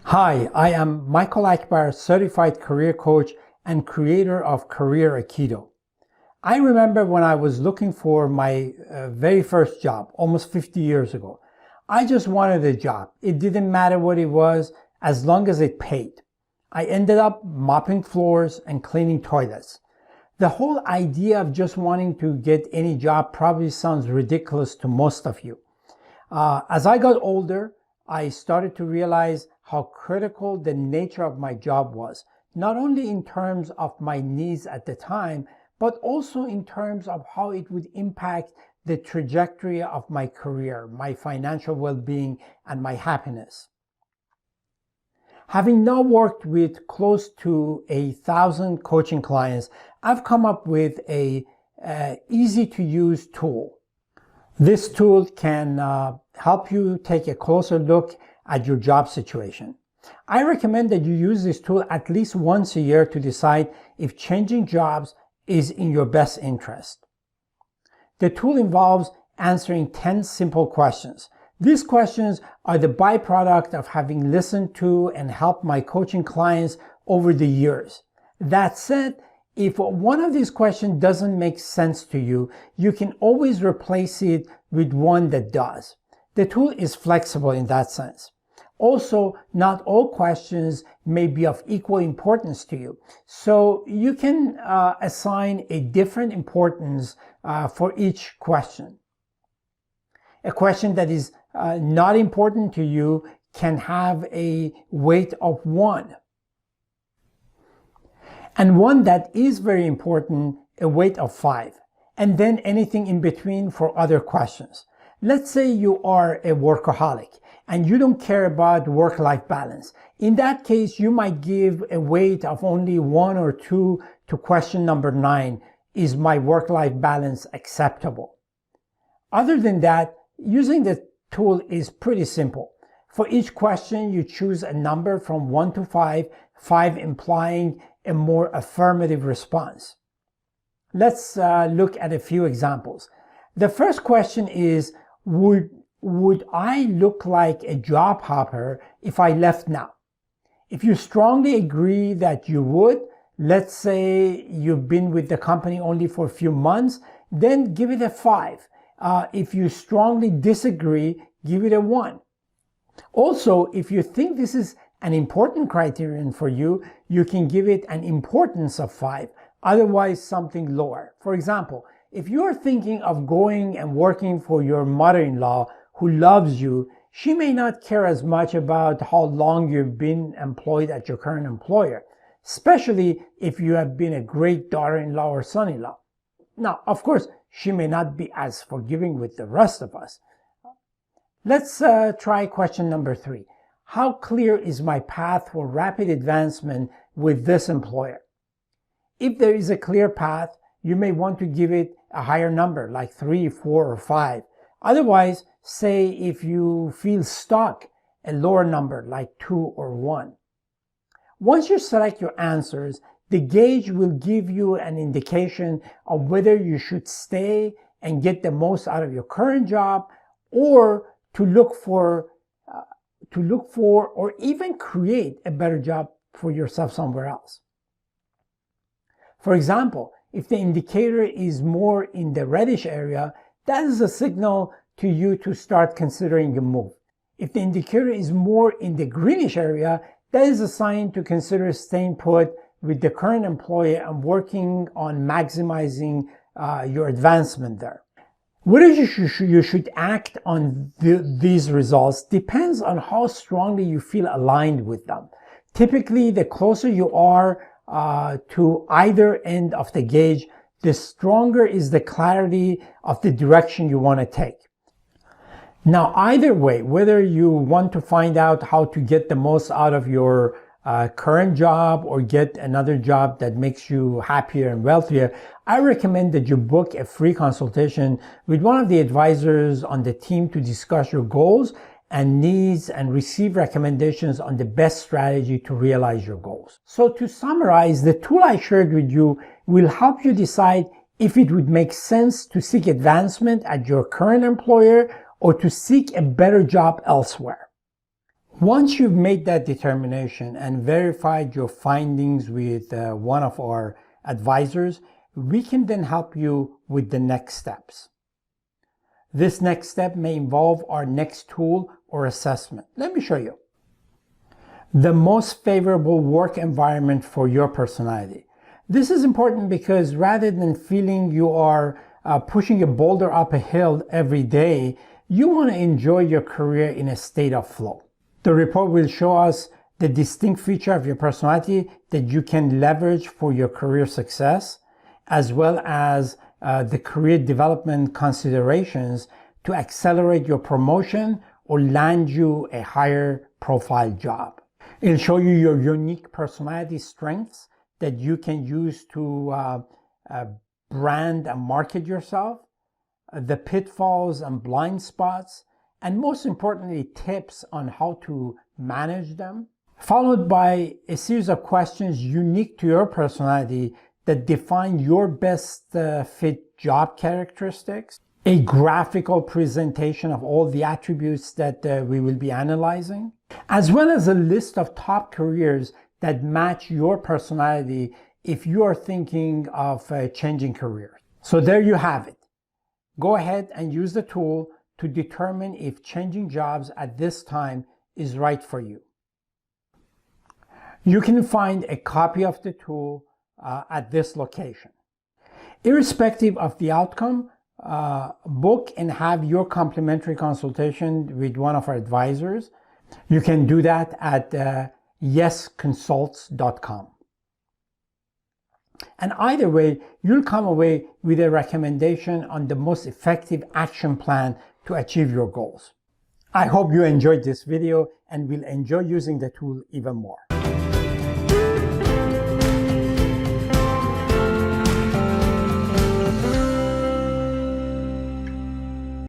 Hi, I am Michael Akbar, certified career coach and creator of Career Aikido. I remember when I was looking for my very first job almost 50 years ago. I just wanted a job. It didn't matter what it was as long as it paid. I ended up mopping floors and cleaning toilets. The whole idea of just wanting to get any job probably sounds ridiculous to most of you. As I got older, I started to realize how critical the nature of my job was, not only in terms of my needs at the time, but also in terms of how it would impact the trajectory of my career, my financial well-being, and my happiness. Having now worked with close to 1,000 coaching clients, I've come up with a easy-to-use tool. This tool can help you take a closer look at your job situation. I recommend that you use this tool at least once a year to decide if changing jobs is in your best interest. The tool involves answering 10 simple questions. These questions are the byproduct of having listened to and helped my coaching clients over the years. That said, if one of these questions doesn't make sense to you, you can always replace it with one that does. The tool is flexible in that sense. Also, not all questions may be of equal importance to you. So you can assign a different importance for each question. A question that is not important to you can have a weight of 1. And one that is very important, a weight of 5. And then anything in between for other questions. Let's say you are a workaholic and you don't care about work-life balance. In that case, you might give a weight of only 1 or 2 to question number 9. Is my work-life balance acceptable? Other than that, using the tool is pretty simple. For each question, you choose a number from 1 to 5, 5 implying a more affirmative response. Let's look at a few examples. The first question is, would I look like a job hopper if I left now? If you strongly agree that you would, let's say you've been with the company only for a few months, then give it a 5. If you strongly disagree, give it a 1. Also, if you think this is an important criterion for you, you can give it an importance of 5, otherwise something lower. For example, if you are thinking of going and working for your mother-in-law who loves you, she may not care as much about how long you've been employed at your current employer, especially if you have been a great daughter-in-law or son-in-law. Now, of course, she may not be as forgiving with the rest of us. Let's try question number 3. How clear is my path for rapid advancement with this employer? If there is a clear path, you may want to give it a higher number, like 3, 4, or 5. Otherwise, say if you feel stuck, a lower number, like 2 or 1. Once you select your answers, the gauge will give you an indication of whether you should stay and get the most out of your current job, or to look for or even create a better job for yourself somewhere else. For example, if the indicator is more in the reddish area, that is a signal to you to start considering a move. If the indicator is more in the greenish area, that is a sign to consider staying put with the current employer and working on maximizing your advancement there. Whether you should act on these results depends on how strongly you feel aligned with them. Typically, the closer you are to either end of the gauge, the stronger is the clarity of the direction you want to take. Now, either way, whether you want to find out how to get the most out of your current job or get another job that makes you happier and wealthier, I recommend that you book a free consultation with one of the advisors on the team to discuss your goals and needs and receive recommendations on the best strategy to realize your goals. So to summarize, the tool I shared with you will help you decide if it would make sense to seek advancement at your current employer or to seek a better job elsewhere. Once you've made that determination and verified your findings with one of our advisors, we can then help you with the next steps. This next step may involve our next tool or assessment. Let me show you. The most favorable work environment for your personality. This is important because rather than feeling you are pushing a boulder up a hill every day, you want to enjoy your career in a state of flow. The report will show us the distinct feature of your personality that you can leverage for your career success, as well as the career development considerations to accelerate your promotion or land you a higher profile job. It'll show you your unique personality strengths that you can use to brand and market yourself, the pitfalls and blind spots, and most importantly, tips on how to manage them, followed by a series of questions unique to your personality that define your best fit job characteristics, a graphical presentation of all the attributes that we will be analyzing, as well as a list of top careers that match your personality if you are thinking of changing careers. So there you have it. Go ahead and use the tool to determine if changing jobs at this time is right for you. You can find a copy of the tool at this location. Irrespective of the outcome, book and have your complimentary consultation with one of our advisors. You can do that at yesconsults.com. And either way, you'll come away with a recommendation on the most effective action plan to achieve your goals. I hope you enjoyed this video and will enjoy using the tool even more.